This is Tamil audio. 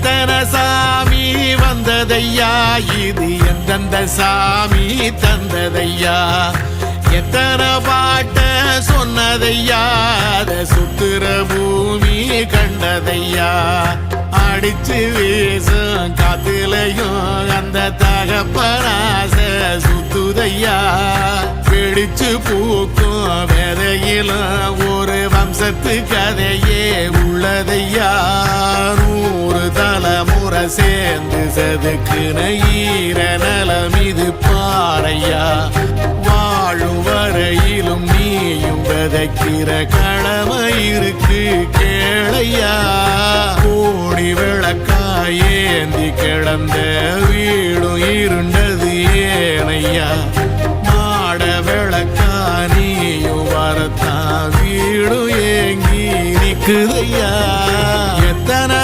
எத்தனை சாமி வந்ததையா இது எந்தெந்த சாமி தந்ததையா எத்தனை பாட்ட சொன்னதையா அத சுத்துற பூமி கண்டதையா அடிச்சு வீசும் காத்துலையும் அந்த தகப்பராச சுத்துதையா பிடிச்சு பூக்கும் விதையிலும் ஒரு வம்சத்து கதையே உள்ளதையா 100 தலைமுறை சேர்ந்து செதுக்குன ஈர நலம் இது பாறையா வாழும் வரையிலும் நீயும் விதைக்கிற கடமை இருக்கு கேளையா கோடி விளக்காயேந்தி கிடந்த வீடும் இருண்டது ஏனையா மாட விளக்கா நீயும் வரத்தான் வீடும் ஏங்கி நிக்குதையா எத்தனை